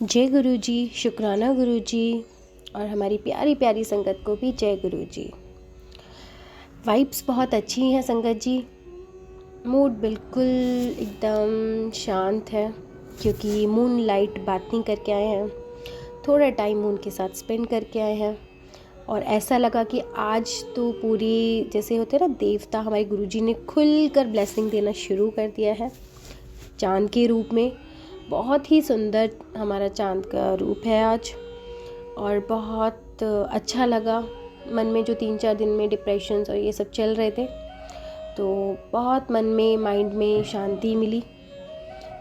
जय गुरु जी, शुक्राना गुरु जी। और हमारी प्यारी प्यारी संगत को भी जय गुरु जी। वाइब्स बहुत अच्छी हैं संगत जी। मूड बिल्कुल एकदम शांत है क्योंकि मून लाइट बातनी करके आए हैं, थोड़ा टाइम मून के साथ स्पेंड करके आए हैं। और ऐसा लगा कि आज तो पूरी जैसे होते हैं ना देवता, हमारे गुरुजी ने खुल कर ब्लेसिंग देना शुरू कर दिया है चाँद के रूप में। बहुत ही सुंदर हमारा चाँद का रूप है आज और बहुत अच्छा लगा। मन में जो 3-4 दिन में डिप्रेशंस और ये सब चल रहे थे, तो बहुत मन में माइंड में शांति मिली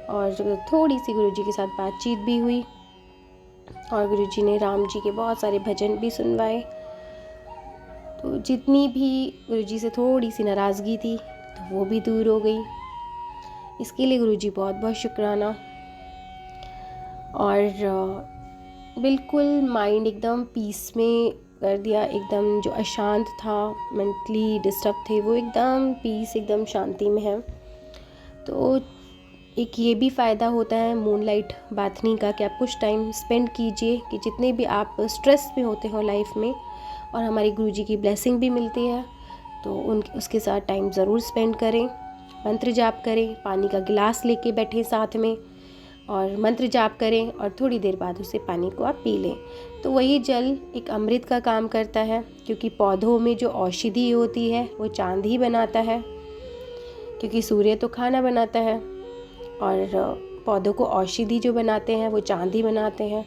और थोड़ी सी गुरुजी के साथ बातचीत भी हुई और गुरुजी ने राम जी के बहुत सारे भजन भी सुनवाए। तो जितनी भी गुरुजी से थोड़ी सी नाराज़गी थी तो वो भी दूर हो गई। इसके लिए गुरुजी बहुत बहुत शुक्राना। और बिल्कुल माइंड एकदम पीस में कर दिया। एकदम जो अशांत था, मेंटली डिस्टर्ब थे, वो एकदम पीस, एकदम शांति में है। तो एक ये भी फ़ायदा होता है मूनलाइट बाथनी का कि आप कुछ टाइम स्पेंड कीजिए कि जितने भी आप स्ट्रेस में होते हो लाइफ में और हमारे गुरुजी की ब्लेसिंग भी मिलती है, तो उसके साथ टाइम ज़रूर स्पेंड करें। मंत्र जाप करें, पानी का गिलास लेके बैठें साथ में और मंत्र जाप करें और थोड़ी देर बाद उसे पानी को आप पी लें। तो वही जल एक अमृत का काम करता है, क्योंकि पौधों में जो औषधि होती है वो चांद ही बनाता है, क्योंकि सूर्य तो खाना बनाता है और पौधों को औषधि जो बनाते हैं वो चांद ही बनाते हैं।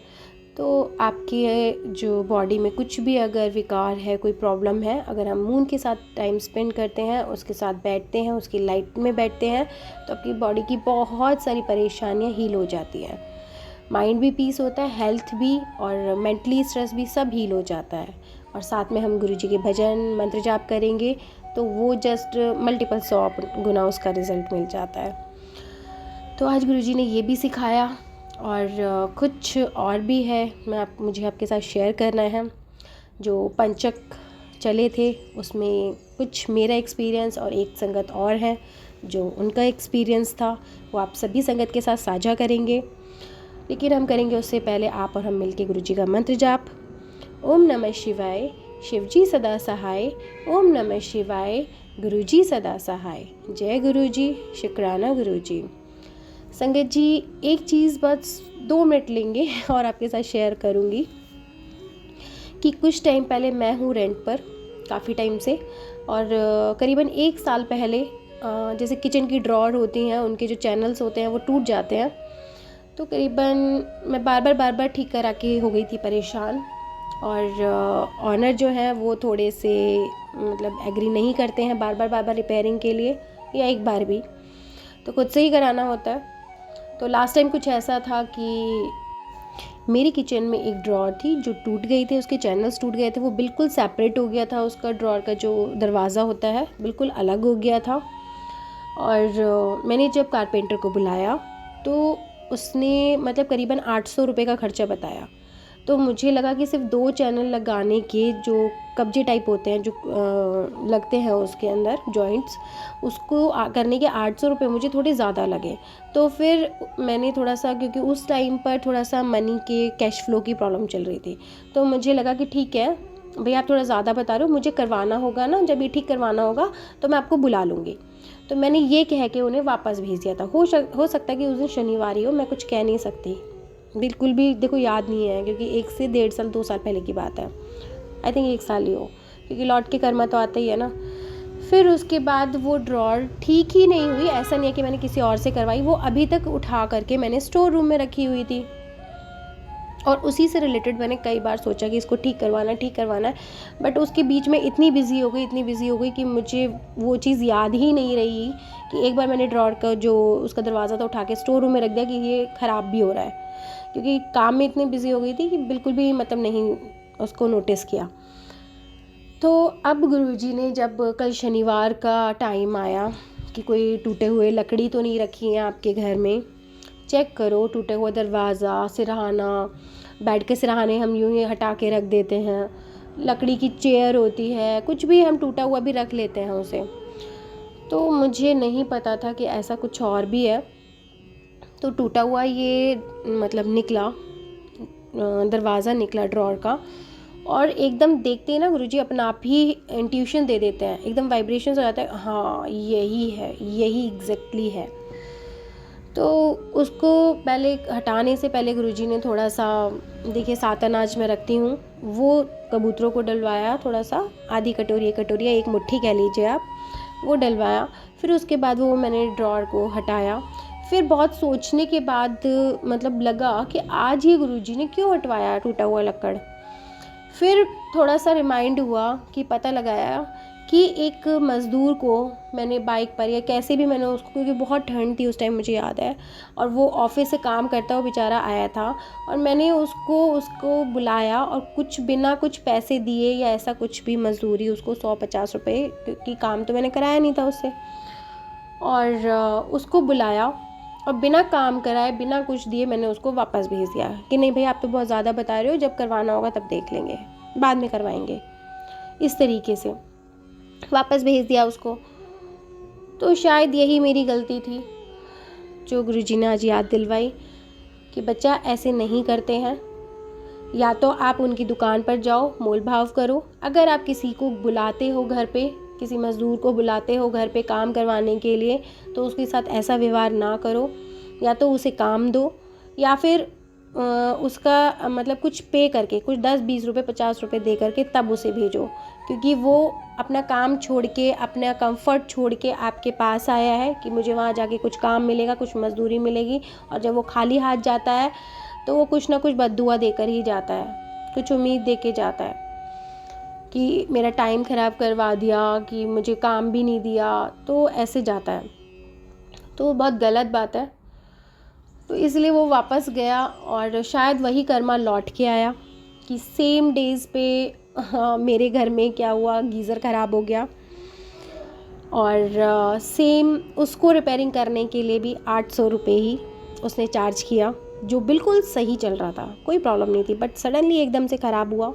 तो आपके जो बॉडी में कुछ भी अगर विकार है, कोई प्रॉब्लम है, अगर हम मून के साथ टाइम स्पेंड करते हैं, उसके साथ बैठते हैं, उसकी लाइट में बैठते हैं, तो आपकी बॉडी की बहुत सारी परेशानियां हील हो जाती हैं। माइंड भी पीस होता है, हेल्थ भी और मेंटली स्ट्रेस भी सब हील हो जाता है। और साथ में हम गुरुजी के भजन मंत्र जाप करेंगे तो वो जस्ट मल्टीपल 100 गुना उसका रिज़ल्ट मिल जाता है। तो आज गुरुजी ने ये भी सिखाया और कुछ और भी है मुझे आपके साथ शेयर करना है। जो पंचक चले थे उसमें कुछ मेरा एक्सपीरियंस और एक संगत और है जो उनका एक्सपीरियंस था, वो आप सभी संगत के साथ साझा करेंगे। लेकिन हम करेंगे उससे पहले आप और हम मिलके गुरुजी का मंत्र जाप। ओम नमः शिवाय, शिवजी सदा सहाय। ओम नमः शिवाय, गुरुजी सदा सहाय। जय गुरुजी, शुक्राना गुरुजी। संगत जी, एक चीज़ बस 2 मिनट लेंगे और आपके साथ शेयर करूंगी कि कुछ टाइम पहले मैं हूँ रेंट पर काफ़ी टाइम से, और करीबन 1 साल पहले जैसे किचन की ड्रॉर होती हैं, उनके जो चैनल्स होते हैं वो टूट जाते हैं। तो करीबन मैं बार बार ठीक करा के हो गई थी परेशान। और ऑनर जो है वो थोड़े से मतलब एग्री नहीं करते हैं बार बार रिपेयरिंग के लिए, या एक बार भी, तो खुद से ही कराना होता है। तो लास्ट टाइम कुछ ऐसा था कि मेरी किचन में एक ड्रॉर थी जो टूट गई थी, उसके चैनल्स टूट गए थे, वो बिल्कुल सेपरेट हो गया था, उसका ड्रॉर का जो दरवाज़ा होता है बिल्कुल अलग हो गया था। और मैंने जब कारपेंटर को बुलाया तो उसने मतलब करीबन 800 रुपये का खर्चा बताया। तो मुझे लगा कि सिर्फ 2 चैनल लगाने के जो कब्जे टाइप होते हैं जो लगते हैं उसके अंदर जॉइंट्स, उसको करने के 800 रुपये मुझे थोड़े ज़्यादा लगे। तो फिर मैंने थोड़ा सा, क्योंकि उस टाइम पर थोड़ा सा मनी के कैश फ्लो की प्रॉब्लम चल रही थी, तो मुझे लगा कि ठीक है भैया, आप थोड़ा ज़्यादा बता रहे हो, मुझे करवाना होगा ना, जब ये ठीक करवाना होगा तो मैं आपको बुला लूँगी। तो मैंने ये कह के उन्हें वापस भेज दिया था। हो सकता है कि उस दिन शनिवार ही हो, मैं कुछ कह नहीं सकती, बिल्कुल भी देखो याद नहीं है, क्योंकि 1 से 1.5 साल 2 साल पहले की बात है। आई थिंक 1 साल ही हो, क्योंकि लौट के कर्मा तो आता ही है ना। फिर उसके बाद वो ड्रॉर ठीक ही नहीं हुई। ऐसा नहीं है कि मैंने किसी और से करवाई, वो अभी तक उठा करके मैंने स्टोर रूम में रखी हुई थी। और उसी से रिलेटेड मैंने कई बार सोचा कि इसको ठीक करवाना है, बट उसके बीच में इतनी बिजी हो गई कि मुझे वो चीज़ याद ही नहीं रही कि एक बार मैंने ड्रॉर का जो उसका दरवाज़ा था उठा के स्टोर रूम में रख दिया कि ये ख़राब भी हो रहा है, क्योंकि काम में इतनी बिजी हो गई थी कि बिल्कुल भी मतलब नहीं उसको नोटिस किया। तो अब गुरुजी ने जब कल शनिवार का टाइम आया कि कोई टूटे हुए लकड़ी तो नहीं रखी है आपके घर में, चेक करो, टूटे हुआ दरवाज़ा, सिरहाना, बेड के सिरहाने हम यूँ ही हटा के रख देते हैं, लकड़ी की चेयर होती है, कुछ भी हम टूटा हुआ भी रख लेते हैं उसे। तो मुझे नहीं पता था कि ऐसा कुछ और भी है। तो टूटा हुआ ये मतलब निकला दरवाज़ा निकला ड्रॉर का, और एकदम देखते ही ना गुरुजी अपना आप ही इंट्यूशन दे देते हैं, एकदम वाइब्रेशंस हो जाता है, हाँ यही है, यही एग्जैक्टली है। तो उसको पहले हटाने से पहले गुरुजी ने थोड़ा सा, देखिए 7 अनाज में रखती हूँ, वो कबूतरों को डलवाया, थोड़ा सा आधी कटोरी, एक कटोरी या एक मुट्ठी कह लीजिए आप, वो डलवाया। फिर उसके बाद वो मैंने ड्रॉर को हटाया। फिर बहुत सोचने के बाद मतलब लगा कि आज ही गुरुजी ने क्यों हटवाया टूटा हुआ लक्कड़। फिर थोड़ा सा रिमाइंड हुआ कि पता लगाया कि एक मज़दूर को मैंने बाइक पर या कैसे भी मैंने उसको, क्योंकि बहुत ठंड थी उस टाइम मुझे याद है, और वो ऑफिस से काम करता हुआ बेचारा आया था, और मैंने उसको बुलाया और कुछ बिना कुछ पैसे दिए या ऐसा कुछ भी मजदूरी, उसको 100-50 रुपये, क्योंकि काम तो मैंने कराया नहीं था उससे, और उसको बुलाया और बिना काम कराए बिना कुछ दिए मैंने उसको वापस भेज दिया कि नहीं भाई आप तो बहुत ज़्यादा बता रहे हो, जब करवाना होगा तब देख लेंगे, बाद में करवाएंगे, इस तरीके से वापस भेज दिया उसको। तो शायद यही मेरी गलती थी जो गुरुजी ने आज याद दिलवाई कि बच्चा ऐसे नहीं करते हैं, या तो आप उनकी दुकान पर जाओ, मोल भाव करो, अगर आप किसी को बुलाते हो घर पे, किसी मज़दूर को बुलाते हो घर पे काम करवाने के लिए, तो उसके साथ ऐसा व्यवहार ना करो, या तो उसे काम दो या फिर उसका मतलब कुछ पे करके, कुछ 10-20 रुपये 50 रुपये दे करके तब उसे भेजो, क्योंकि वो अपना काम छोड़ के, अपना कंफर्ट छोड़ के आपके पास आया है कि मुझे वहाँ जाके कुछ काम मिलेगा, कुछ मजदूरी मिलेगी, और जब वो खाली हाथ जाता है तो वो कुछ ना कुछ बद्दुआ देकर ही जाता है, कुछ उम्मीद दे के जाता है कि मेरा टाइम ख़राब करवा दिया, कि मुझे काम भी नहीं दिया, तो ऐसे जाता है, तो बहुत गलत बात है। तो इसलिए वो वापस गया और शायद वही कर्मा लौट के आया कि सेम डेज़ पे मेरे घर में क्या हुआ, गीज़र ख़राब हो गया, और सेम उसको रिपेयरिंग करने के लिए भी 800 रुपये ही उसने चार्ज किया, जो बिल्कुल सही चल रहा था, कोई प्रॉब्लम नहीं थी, बट सडनली एकदम से ख़राब हुआ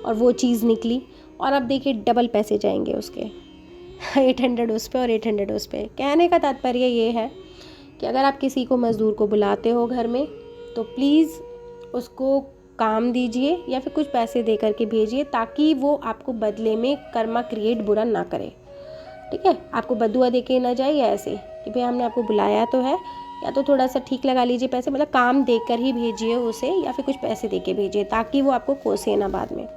और वो चीज़ निकली, और अब देखिए डबल पैसे जाएंगे उसके 800 उस पर और 800 उस पर। कहने का तात्पर्य ये है कि अगर आप किसी को मज़दूर को बुलाते हो घर में, तो प्लीज़ उसको काम दीजिए या फिर कुछ पैसे दे करके भेजिए, ताकि वो आपको बदले में कर्मा क्रिएट बुरा ना करे, ठीक है। आपको बदुआ दे के ना जाए, या ऐसे कि भाई हमने आपको बुलाया तो है, या तो थोड़ा सा ठीक लगा लीजिए पैसे, मतलब काम दे कर ही भेजिए उसे, या फिर कुछ पैसे दे के भेजिए, ताकि वो आपको कोसे ना बाद में।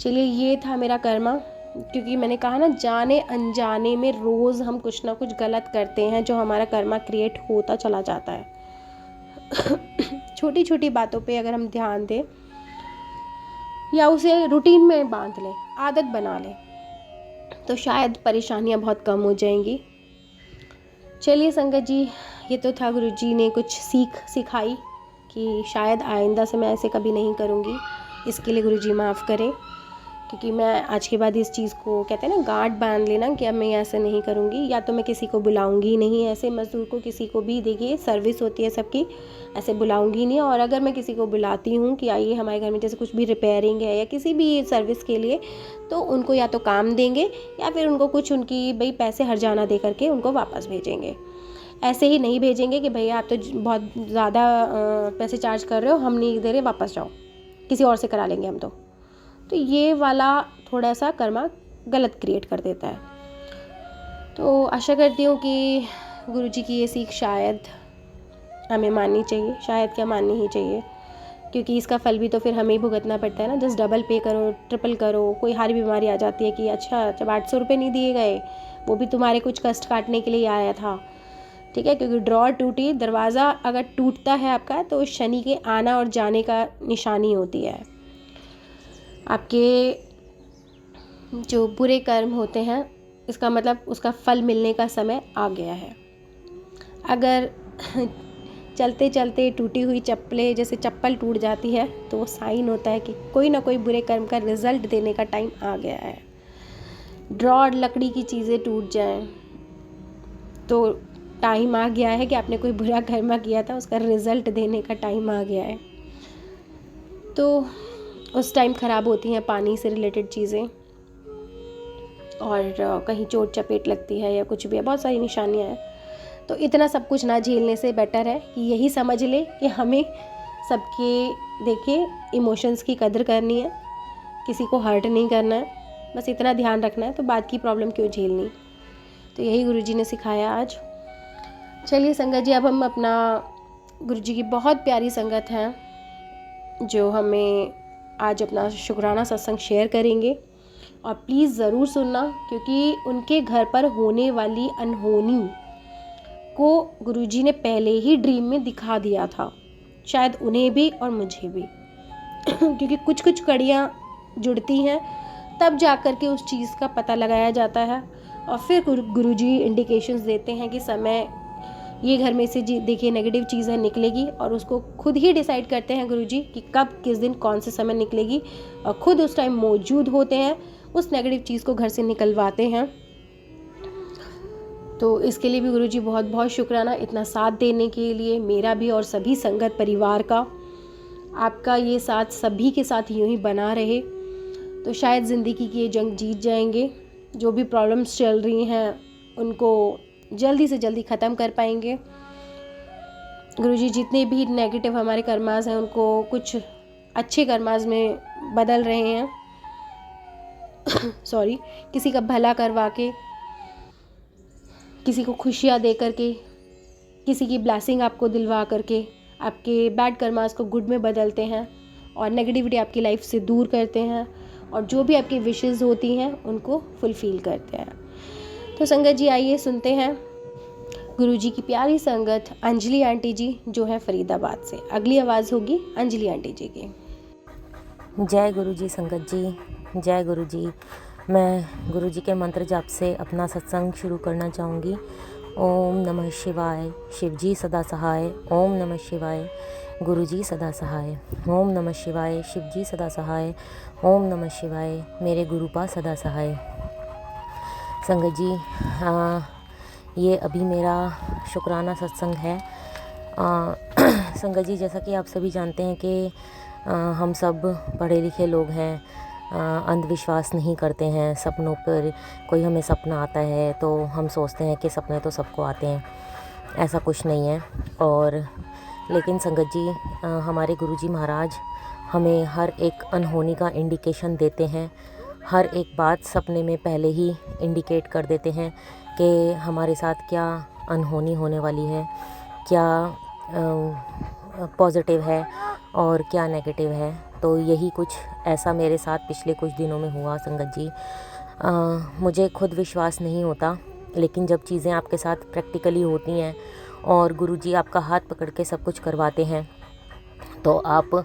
चलिए ये था मेरा कर्मा, क्योंकि मैंने कहा ना, जाने अनजाने में रोज़ हम कुछ ना कुछ गलत करते हैं जो हमारा कर्मा क्रिएट होता चला जाता है। छोटी छोटी बातों पे अगर हम ध्यान दें या उसे रूटीन में बांध लें, आदत बना लें, तो शायद परेशानियां बहुत कम हो जाएंगी। चलिए संगत जी, ये तो था गुरुजी ने कुछ सीख सिखाई कि शायद आइंदा से मैं ऐसे कभी नहीं करूँगी, इसके लिए गुरुजी माफ़ करें, क्योंकि मैं आज के बाद इस चीज़ को, कहते हैं ना, गांठ बांध लेना कि अब मैं ऐसे नहीं करूँगी, या तो मैं किसी को बुलाऊंगी नहीं ऐसे मज़दूर को, किसी को भी, देखिए सर्विस होती है सबकी, ऐसे बुलाऊंगी नहीं, और अगर मैं किसी को बुलाती हूँ कि आइए हमारे घर में, जैसे कुछ भी रिपेयरिंग है या किसी भी सर्विस के लिए, तो उनको या तो काम देंगे या फिर उनको कुछ उनकी भाई पैसे हर्जाना दे करके उनको वापस भेजेंगे। ऐसे ही नहीं भेजेंगे कि भैया आप तो बहुत ज़्यादा पैसे चार्ज कर रहे हो, हम नहीं दे रहे, वापस जाओ, किसी और से करा लेंगे हम तो ये वाला थोड़ा सा कर्मा गलत क्रिएट कर देता है। तो आशा करती हूँ कि गुरुजी की ये सीख शायद हमें माननी चाहिए, शायद क्या माननी ही चाहिए, क्योंकि इसका फल भी तो फिर हमें ही भुगतना पड़ता है ना। जस्ट डबल पे करो, ट्रिपल करो, कोई हारी बीमारी आ जाती है कि अच्छा जब 800 रुपये नहीं दिए गए, वो भी तुम्हारे कुछ कष्ट काटने के लिए आया था, ठीक है, क्योंकि ड्रॉर टूटी, दरवाज़ा अगर टूटता है आपका तो शनि के आना और जाने का निशानी होती है। आपके जो बुरे कर्म होते हैं, इसका मतलब उसका फल मिलने का समय आ गया है। अगर चलते चलते टूटी हुई चप्पलें, जैसे चप्पल टूट जाती है, तो वो साइन होता है कि कोई ना कोई बुरे कर्म का रिजल्ट देने का टाइम आ गया है। ड्रॉर, लकड़ी की चीज़ें टूट जाएं तो टाइम आ गया है कि आपने कोई बुरा कर्म किया था, उसका रिजल्ट देने का टाइम आ गया है। तो उस टाइम ख़राब होती हैं पानी से रिलेटेड चीज़ें, और कहीं चोट चपेट लगती है या कुछ भी है, बहुत सारी निशानियां हैं। तो इतना सब कुछ ना झेलने से बेटर है कि यही समझ ले कि हमें सबके देखिए इमोशंस की कदर करनी है, किसी को हर्ट नहीं करना है, बस इतना ध्यान रखना है, तो बात की प्रॉब्लम क्यों झेलनी। तो यही गुरुजी ने सिखाया आज। चलिए संगत जी, अब हम अपना गुरुजी की बहुत प्यारी संगत हैं जो हमें आज अपना शुक्राना सत्संग शेयर करेंगे, और प्लीज़ ज़रूर सुनना, क्योंकि उनके घर पर होने वाली अनहोनी को गुरुजी ने पहले ही ड्रीम में दिखा दिया था, शायद उन्हें भी और मुझे भी क्योंकि कुछ कुछ कड़ियाँ जुड़ती हैं, तब जा कर के उस चीज़ का पता लगाया जाता है, और फिर गुरुजी इंडिकेशंस देते हैं कि समय ये घर में से देखिए नेगेटिव चीज़ निकलेगी, और उसको खुद ही डिसाइड करते हैं गुरुजी कि कब किस दिन कौन से समय निकलेगी, और खुद उस टाइम मौजूद होते हैं, उस नेगेटिव चीज़ को घर से निकलवाते हैं। तो इसके लिए भी गुरुजी बहुत बहुत शुक्राना, इतना साथ देने के लिए, मेरा भी और सभी संगत परिवार का। आपका ये साथ सभी के साथ यूँ ही बना रहे, तो शायद ज़िंदगी की ये जंग जीत जाएंगे। जो भी प्रॉब्लम्स चल रही हैं उनको जल्दी से जल्दी ख़त्म कर पाएंगे। गुरुजी जितने भी नेगेटिव हमारे कर्मास हैं उनको कुछ अच्छे कर्मास में बदल रहे हैं सॉरी, किसी का भला करवा के, किसी को खुशियाँ दे करके, किसी की ब्लेसिंग आपको दिलवा करके आपके बैड कर्मास को गुड में बदलते हैं, और नेगेटिविटी आपकी लाइफ से दूर करते हैं, और जो भी आपकी विशेज़ होती हैं उनको फुलफ़िल करते हैं। तो संगत जी आइए सुनते हैं गुरुजी की प्यारी संगत अंजलि आंटी जी जो है फरीदाबाद से। अगली आवाज़ होगी अंजलि आंटी जी की। जय गुरुजी संगत जी, जय गुरुजी। मैं गुरुजी के मंत्र जाप से अपना सत्संग शुरू करना चाहूँगी। ओम नमः शिवाय, शिवजी सदा सहाय। ओम नमः शिवाय, गुरुजी सदा सहाय। ओम नमः शिवाय, शिवजी सदा सहाय। ओम नमः शिवाय, मेरे गुरुपा सदा सहाय। संगत जी, ये अभी मेरा शुक्राना सत्संग है। संगत जी, जैसा कि आप सभी जानते हैं कि हम सब पढ़े लिखे लोग हैं, अंधविश्वास नहीं करते हैं। सपनों पर कोई हमें सपना आता है तो हम सोचते हैं कि सपने तो सबको आते हैं, ऐसा कुछ नहीं है। और लेकिन संगत जी, हमारे गुरुजी महाराज हमें हर एक अनहोनी का इंडिकेशन देते हैं। हर एक बात सपने में पहले ही इंडिकेट कर देते हैं कि हमारे साथ क्या अनहोनी होने वाली है, क्या पॉजिटिव है और क्या नेगेटिव है। तो यही कुछ ऐसा मेरे साथ पिछले कुछ दिनों में हुआ संगत जी। मुझे खुद विश्वास नहीं होता, लेकिन जब चीज़ें आपके साथ प्रैक्टिकली होती हैं और गुरुजी आपका हाथ पकड़ के सब कुछ करवाते हैं, तो आप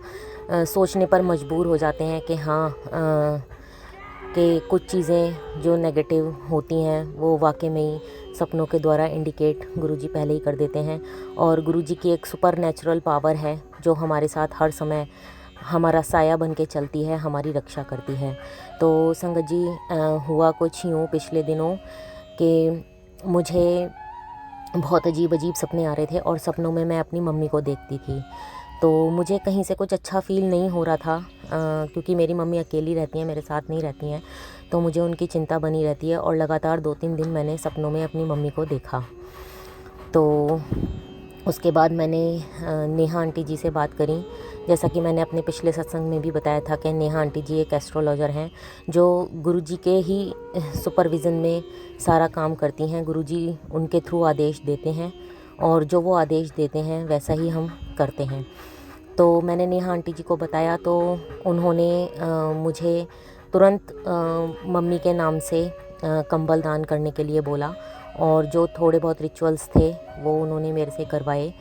सोचने पर मजबूर हो जाते हैं कि हाँ, कि कुछ चीज़ें जो नेगेटिव होती हैं वो वाकई में ही सपनों के द्वारा इंडिकेट गुरुजी पहले ही कर देते हैं। और गुरुजी की एक सुपर नेचुरल पावर है जो हमारे साथ हर समय हमारा साया बन के चलती है, हमारी रक्षा करती है। तो संगत जी, हुआ कुछ यूँ पिछले दिनों कि मुझे बहुत अजीब अजीब सपने आ रहे थे, और सपनों में मैं अपनी मम्मी को देखती थी। तो मुझे कहीं से कुछ अच्छा फ़ील नहीं हो रहा था, क्योंकि मेरी मम्मी अकेली रहती हैं, मेरे साथ नहीं रहती हैं, तो मुझे उनकी चिंता बनी रहती है। और लगातार 2-3 दिन मैंने सपनों में अपनी मम्मी को देखा। तो उसके बाद मैंने नेहा आंटी जी से बात करी। जैसा कि मैंने अपने पिछले सत्संग में भी बताया था कि नेहा आंटी जी एक एस्ट्रोलॉजर हैं जो गुरुजी के ही सुपरविज़न में सारा काम करती हैं। गुरुजी उनके थ्रू आदेश देते हैं, और जो वो आदेश देते हैं वैसा ही हम करते हैं। तो मैंने नेहा आंटी जी को बताया, तो उन्होंने मुझे तुरंत मम्मी के नाम से कंबल दान करने के लिए बोला, और जो थोड़े बहुत रिचुअल्स थे वो उन्होंने मेरे से करवाए।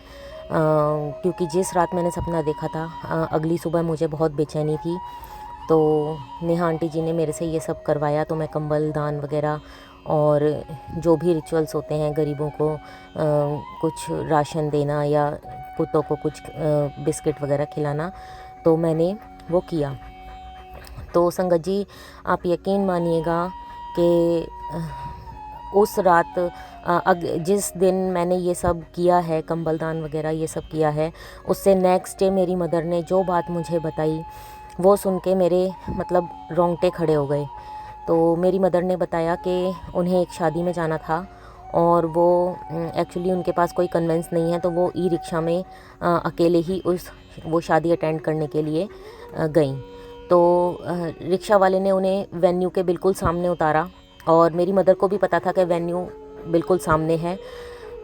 क्योंकि जिस रात मैंने सपना देखा था, अगली सुबह मुझे बहुत बेचैनी थी, तो नेहा आंटी जी ने मेरे से ये सब करवाया। तो मैं कंबल दान वगैरह और जो भी रिचुअल्स होते हैं, गरीबों को कुछ राशन देना या कुत्तों को कुछ बिस्किट वगैरह खिलाना, तो मैंने वो किया। तो संगत जी, आप यकीन मानिएगा कि उस रात जिस दिन मैंने ये सब किया है, कंबल दान वगैरह ये सब किया है, उससे नेक्स्ट डे मेरी मदर ने जो बात मुझे बताई वो सुन के मेरे मतलब रोंगटे खड़े हो गए। तो मेरी मदर ने बताया कि उन्हें एक शादी में जाना था, और वो एक्चुअली उनके पास कोई कन्वेंस नहीं है, तो वो ई रिक्शा में अकेले ही उस वो शादी अटेंड करने के लिए गईं। तो रिक्शा वाले ने उन्हें वेन्यू के बिल्कुल सामने उतारा और मेरी मदर को भी पता था कि वेन्यू बिल्कुल सामने है।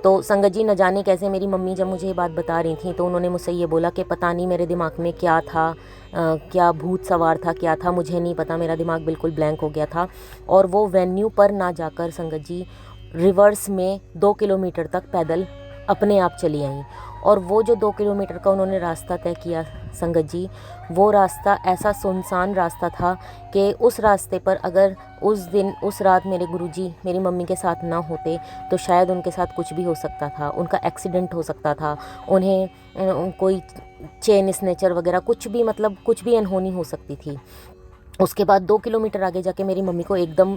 तो संगत जी, न जाने कैसे मेरी मम्मी जब मुझे ये बात बता रही थी तो उन्होंने मुझसे ये बोला कि पता नहीं मेरे दिमाग में क्या था, क्या भूत सवार था, क्या था मुझे नहीं पता, मेरा दिमाग बिल्कुल ब्लैंक हो गया था। और वो वेन्यू पर ना जाकर संगत जी रिवर्स में 2 किलोमीटर तक पैदल अपने आप चली आई। और वो जो 2 किलोमीटर का उन्होंने रास्ता तय किया संगत जी, वो रास्ता ऐसा सुनसान रास्ता था कि उस रास्ते पर अगर उस दिन उस रात मेरे गुरुजी मेरी मम्मी के साथ ना होते तो शायद उनके साथ कुछ भी हो सकता था, उनका एक्सीडेंट हो सकता था, उन्हें कोई चेन स्नेचर वगैरह कुछ भी, मतलब कुछ भी अनहोनी हो सकती थी। उसके बाद 2 किलोमीटर आगे जाके मेरी मम्मी को एकदम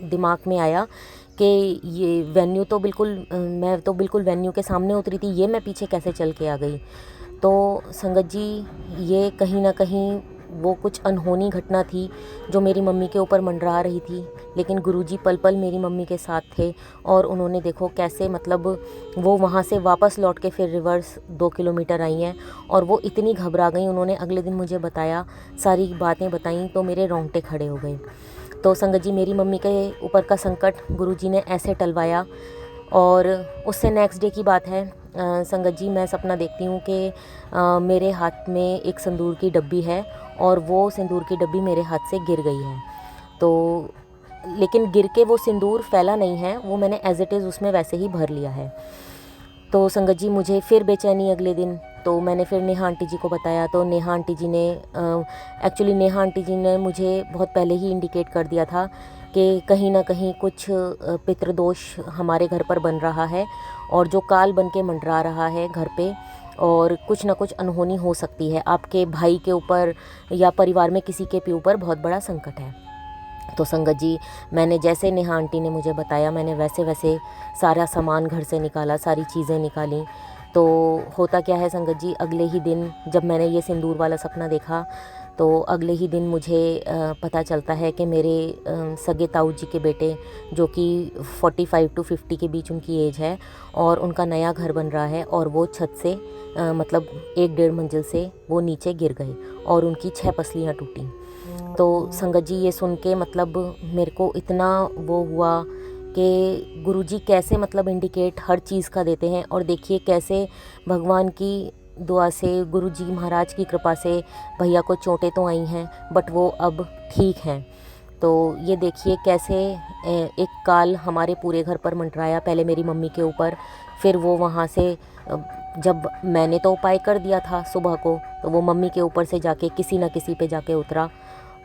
दिमाग में आया कि ये वेन्यू तो बिल्कुल मैं तो बिल्कुल वेन्यू के सामने उतरी थी, ये मैं पीछे कैसे चल के आ गई। तो संगत जी, ये कहीं ना कहीं वो कुछ अनहोनी घटना थी जो मेरी मम्मी के ऊपर मंडरा रही थी, लेकिन गुरुजी पल पल मेरी मम्मी के साथ थे और उन्होंने देखो कैसे, मतलब वो वहाँ से वापस लौट के फिर रिवर्स 2 किलोमीटर आई हैं और वो इतनी घबरा गई। उन्होंने अगले दिन मुझे बताया, सारी बातें बताई तो मेरे रोंगटे खड़े हो गए। तो संगत जी, मेरी मम्मी के ऊपर का संकट गुरुजी ने ऐसे टलवाया। और उससे नेक्स्ट डे की बात है संगत जी, मैं सपना देखती हूँ कि मेरे हाथ में एक सिंदूर की डब्बी है और वो सिंदूर की डब्बी मेरे हाथ से गिर गई है। तो लेकिन गिर के वो सिंदूर फैला नहीं है, वो मैंने एज इट इज़ उसमें वैसे ही भर लिया है। तो संगत जी, मुझे फिर बेचैनी अगले दिन, तो मैंने फिर नेहा आंटी जी को बताया। तो नेहा आंटी जी ने एक्चुअली नेहा आंटी जी ने मुझे बहुत पहले ही इंडिकेट कर दिया था कि कहीं ना कहीं कुछ पितृदोष हमारे घर पर बन रहा है और जो काल बन के मंडरा रहा है घर पे, और कुछ ना कुछ अनहोनी हो सकती है, आपके भाई के ऊपर या परिवार में किसी के ऊपर बहुत बड़ा संकट है। तो संगत जी, मैंने जैसे नेहा आंटी ने मुझे बताया, मैंने वैसे वैसे सारा सामान घर से निकाला, सारी चीज़ें निकाली। तो होता क्या है संगत जी, अगले ही दिन जब मैंने ये सिंदूर वाला सपना देखा तो अगले ही दिन मुझे पता चलता है कि मेरे सगे ताऊ जी के बेटे, जो कि 45 to 50 के बीच उनकी एज है, और उनका नया घर बन रहा है और वो छत से मतलब 1-1.5 मंजिल से वो नीचे गिर गए और उनकी 6 पसलियाँ टूटी। तो संगत जी, ये सुन के मतलब मेरे को इतना वो हुआ कि गुरुजी कैसे मतलब इंडिकेट हर चीज़ का देते हैं। और देखिए कैसे भगवान की दुआ से, गुरुजी महाराज की कृपा से भैया को चोटें तो आई हैं बट वो अब ठीक हैं। तो ये देखिए कैसे एक काल हमारे पूरे घर पर मंडराया, पहले मेरी मम्मी के ऊपर, फिर वो वहाँ से जब मैंने तो उपाय कर दिया था सुबह को, तो वो मम्मी के ऊपर से जाके किसी न किसी पे जाके उतरा।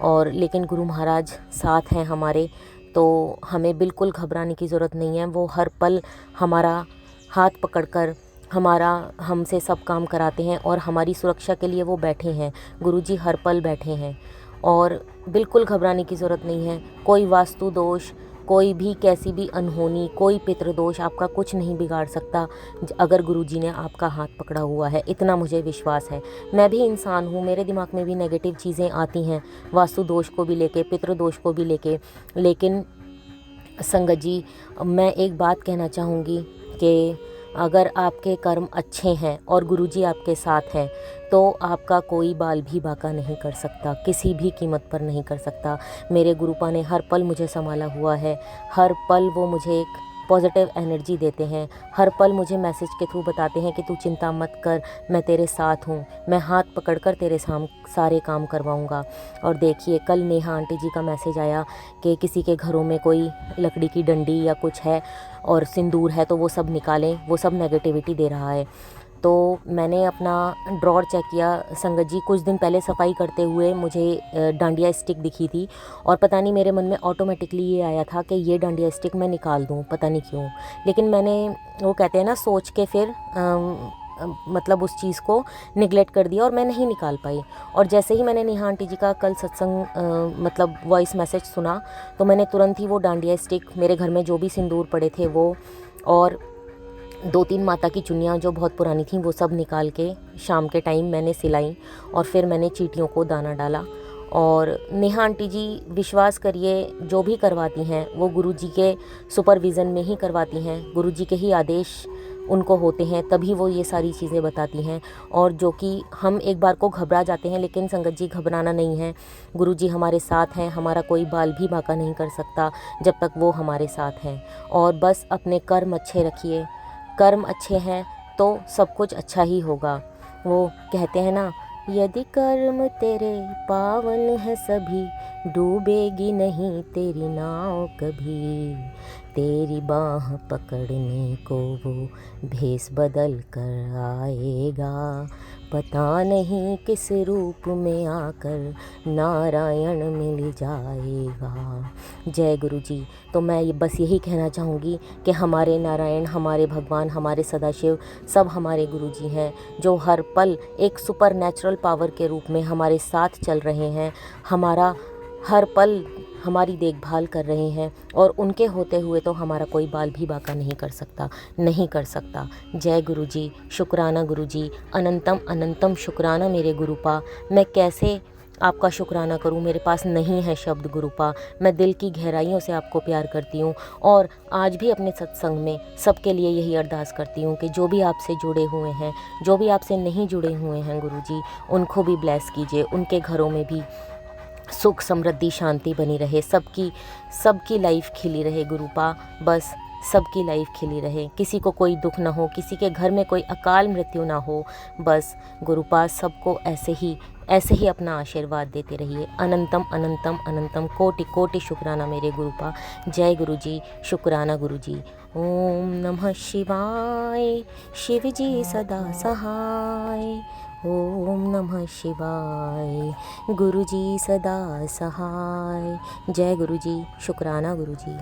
और लेकिन गुरु महाराज साथ हैं हमारे, तो हमें बिल्कुल घबराने की ज़रूरत नहीं है। वो हर पल हमारा हाथ पकड़कर हमसे सब काम कराते हैं और हमारी सुरक्षा के लिए वो बैठे हैं। गुरुजी हर पल बैठे हैं और बिल्कुल घबराने की ज़रूरत नहीं है। कोई वास्तु दोष, कोई भी कैसी भी अनहोनी, कोई पितृदोष आपका कुछ नहीं बिगाड़ सकता अगर गुरुजी ने आपका हाथ पकड़ा हुआ है, इतना मुझे विश्वास है। मैं भी इंसान हूँ, मेरे दिमाग में भी नेगेटिव चीज़ें आती हैं, वास्तु दोष को भी लेके, पितृदोष को भी लेके। लेकिन संगत जी, मैं एक बात कहना चाहूँगी कि अगर आपके कर्म अच्छे हैं और गुरुजी आपके साथ हैं तो आपका कोई बाल भी बाका नहीं कर सकता, किसी भी कीमत पर नहीं कर सकता। मेरे गुरुपा ने हर पल मुझे संभाला हुआ है, हर पल वो मुझे एक पॉजिटिव एनर्जी देते हैं, हर पल मुझे मैसेज के थ्रू बताते हैं कि तू चिंता मत कर, मैं तेरे साथ हूँ, मैं हाथ पकड़कर तेरे सारे काम करवाऊँगा। और देखिए कल नेहा आंटी जी का मैसेज आया कि किसी के घरों में कोई लकड़ी की डंडी या कुछ है और सिंदूर है तो वो सब निकालें, वो सब नेगेटिविटी दे रहा है। तो मैंने अपना ड्रॉर चेक किया संगत जी, कुछ दिन पहले सफाई करते हुए मुझे डांडिया स्टिक दिखी थी और पता नहीं मेरे मन में ऑटोमेटिकली ये आया था कि ये डांडिया स्टिक मैं निकाल दूँ, पता नहीं क्यों। लेकिन मैंने, वो कहते हैं ना, सोच के फिर मतलब उस चीज़ को निगलेक्ट कर दिया और मैं नहीं निकाल पाई। और जैसे ही मैंने नेहा आंटी जी का कल सत्संग मतलब वॉइस मैसेज सुना तो मैंने तुरंत ही वो डांडिया स्टिक, मेरे घर में जो भी सिंदूर पड़े थे वो, और 2-3 माता की चुन्नियाँ जो बहुत पुरानी थी वो सब निकाल के शाम के टाइम मैंने सिलाई और फिर मैंने चींटियों को दाना डाला। और नेहा आंटी जी, विश्वास करिए, जो भी करवाती हैं वो गुरुजी के सुपरविज़न में ही करवाती हैं, गुरुजी के ही आदेश उनको होते हैं, तभी वो ये सारी चीज़ें बताती हैं। और जो कि हम एक बार को घबरा जाते हैं, लेकिन संगत जी घबराना नहीं है। गुरुजी हमारे साथ हैं, हमारा कोई बाल भी बांका नहीं कर सकता जब तक वो हमारे साथ हैं। और बस अपने कर्म अच्छे रखिए, कर्म अच्छे हैं तो सब कुछ अच्छा ही होगा। वो कहते हैं ना, यदि कर्म तेरे पावन है सभी, डूबेगी नहीं तेरी नाव कभी। तेरी बाह पकड़ने को वो भेस बदल कर आएगा, पता नहीं किस रूप में आकर नारायण मिल जाएगा। जय गुरु जी। तो मैं बस यही कहना चाहूँगी कि हमारे नारायण, हमारे भगवान, हमारे सदाशिव सब हमारे गुरु जी हैं, जो हर पल एक सुपर नेचुरल पावर के रूप में हमारे साथ चल रहे हैं, हमारा हर पल हमारी देखभाल कर रहे हैं। और उनके होते हुए तो हमारा कोई बाल भी बांका नहीं कर सकता, नहीं कर सकता। जय गुरु जी, शुक्राना गुरु जी, अनंतम अनंतम शुक्राना मेरे गुरुपा। मैं कैसे आपका शुक्राना करूं, मेरे पास नहीं है शब्द गुरुपा। मैं दिल की गहराइयों से आपको प्यार करती हूं, और आज भी अपने सत्संग में सबके लिए यही अरदास करती हूं कि जो भी आपसे जुड़े हुए हैं, जो भी आपसे नहीं जुड़े हुए हैं गुरु जी, उनको भी ब्लेस कीजिए, उनके घरों में भी सुख समृद्धि शांति बनी रहे, सबकी लाइफ खिली रहे गुरुपा। बस सबकी लाइफ खिली रहे, किसी को कोई दुख ना हो, किसी के घर में कोई अकाल मृत्यु ना हो। बस गुरुपा सबको ऐसे ही अपना आशीर्वाद देते रहिए। अनंतम अनंतम अनंतम कोटि कोटि शुक्राना मेरे गुरुपा। जय गुरु जी, शुक्राना गुरु जी। ओम नमः शिवाय, शिव जी सदा सहाय। ओम नमः शिवाय, गुरु जी सदा सहाय। जय गुरु जी, शुक्राना गुरु जी।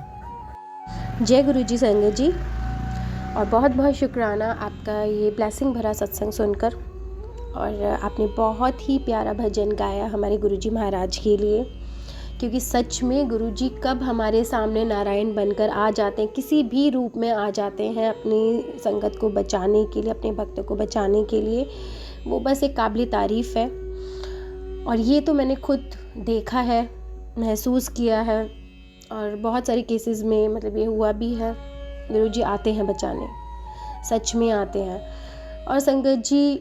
जय गुरु जी संगत जी, और बहुत बहुत शुक्राना आपका ये ब्लेसिंग भरा सत्संग सुनकर। और आपने बहुत ही प्यारा भजन गाया हमारे गुरुजी महाराज के लिए, क्योंकि सच में गुरुजी कब हमारे सामने नारायण बनकर आ जाते हैं, किसी भी रूप में आ जाते हैं अपनी संगत को बचाने के लिए, अपने भक्तों को बचाने के लिए, वो बस एक काबिल तारीफ़ है। और ये तो मैंने खुद देखा है, महसूस किया है, और बहुत सारे केसेस में मतलब ये हुआ भी है। गुरुजी आते हैं बचाने, सच में आते हैं। और संगत जी,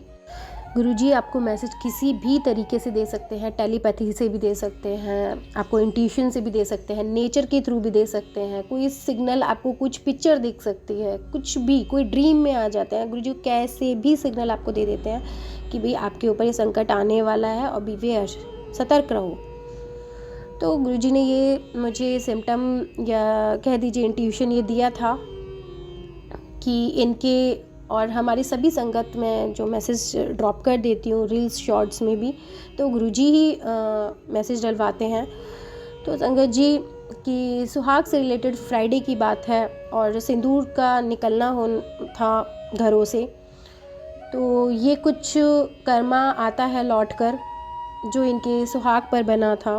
गुरुजी आपको मैसेज किसी भी तरीके से दे सकते हैं, टेलीपैथी से भी दे सकते हैं, आपको इंट्यूशन से भी दे सकते हैं, नेचर के थ्रू भी दे सकते हैं, कोई सिग्नल, आपको कुछ पिक्चर दिख सकती है, कुछ भी, कोई ड्रीम में आ जाते हैं। गुरुजी कैसे भी सिग्नल आपको दे देते हैं कि भाई आपके ऊपर ये संकट आने वाला है और बीवेयर, सतर्क रहो। तो गुरुजी ने ये मुझे सिम्टम या कह दीजिए इंट्यूशन ये दिया था कि इनके, और हमारी सभी संगत में जो मैसेज ड्रॉप कर देती हूँ रील्स शॉर्ट्स में भी, तो गुरुजी ही मैसेज डलवाते हैं। तो संगत जी की सुहाग से रिलेटेड फ्राइडे की बात है, और सिंदूर का निकलना था घरों से। तो ये कुछ कर्मा आता है लौट कर, जो इनके सुहाग पर बना था,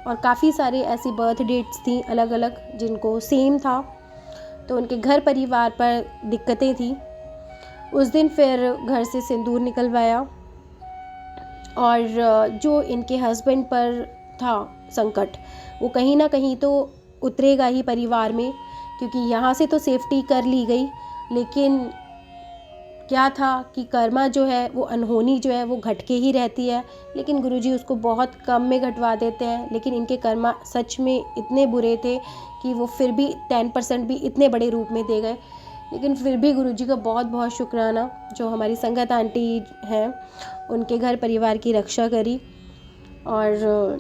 और काफ़ी सारे ऐसी बर्थ डेट्स थी अलग अलग जिनको सेम था। तो उनके घर परिवार पर दिक्कतें थी। उस दिन फिर घर से सिंदूर निकलवाया, और जो इनके हस्बैंड पर था संकट, वो कहीं ना कहीं तो उतरेगा ही परिवार में, क्योंकि यहाँ से तो सेफ्टी कर ली गई, लेकिन क्या था कि कर्मा जो है वो अनहोनी जो है वो घटके ही रहती है, लेकिन गुरुजी उसको बहुत कम में घटवा देते हैं। लेकिन इनके कर्मा सच में इतने बुरे थे कि वो फिर भी 10% भी इतने बड़े रूप में दे गए। लेकिन फिर भी गुरुजी का बहुत बहुत शुक्राना, जो हमारी संगत आंटी हैं उनके घर परिवार की रक्षा करी, और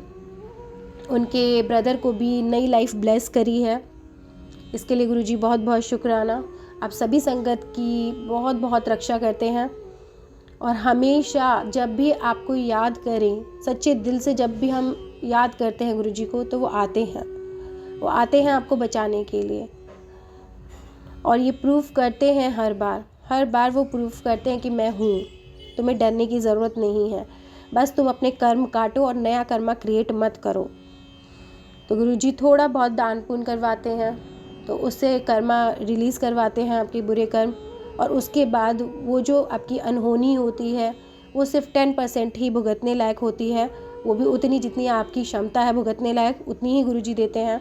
उनके ब्रदर को भी नई लाइफ ब्लेस करी है। इसके लिए गुरुजी बहुत बहुत शुक्राना। आप सभी संगत की बहुत बहुत रक्षा करते हैं, और हमेशा जब भी आपको याद करें, सच्चे दिल से जब भी हम याद करते हैं गुरुजी को, तो वो आते हैं आपको बचाने के लिए। और ये प्रूफ करते हैं हर बार वो प्रूफ करते हैं कि मैं हूँ, तुम्हें डरने की ज़रूरत नहीं है, बस तुम अपने कर्म काटो और नया कर्मा क्रिएट मत करो। तो गुरुजी थोड़ा बहुत दान पुण्य करवाते हैं, तो उससे कर्मा रिलीज़ करवाते हैं आपके बुरे कर्म, और उसके बाद वो जो आपकी अनहोनी होती है वो सिर्फ 10% ही भुगतने लायक होती है, वो भी उतनी जितनी आपकी क्षमता है भुगतने लायक, उतनी ही गुरुजी देते हैं।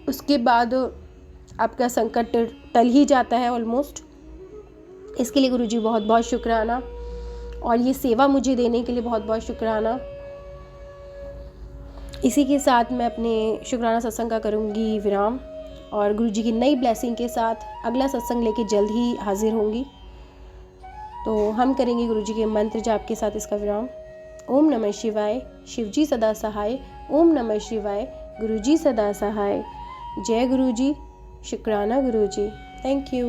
उसके बाद आपका संकट टल ही जाता है ऑलमोस्ट। इसके लिए गुरुजी बहुत बहुत शुक्राना, और ये सेवा मुझे देने के लिए बहुत बहुत शुक्राना। इसी के साथ मैं अपने शुक्राना सत्संग का करूँगी विराम, और गुरुजी की नई ब्लेसिंग के साथ अगला सत्संग लेके जल्द ही हाजिर होंगी। तो हम करेंगे गुरुजी के मंत्र जाप के साथ इसका विराम। ओम नमः शिवाय, शिवजी सदा सहाय। ओम नमः शिवाय, गुरुजी सदा सहाय। जय गुरुजी, शुक्राना गुरुजी, थैंक यू।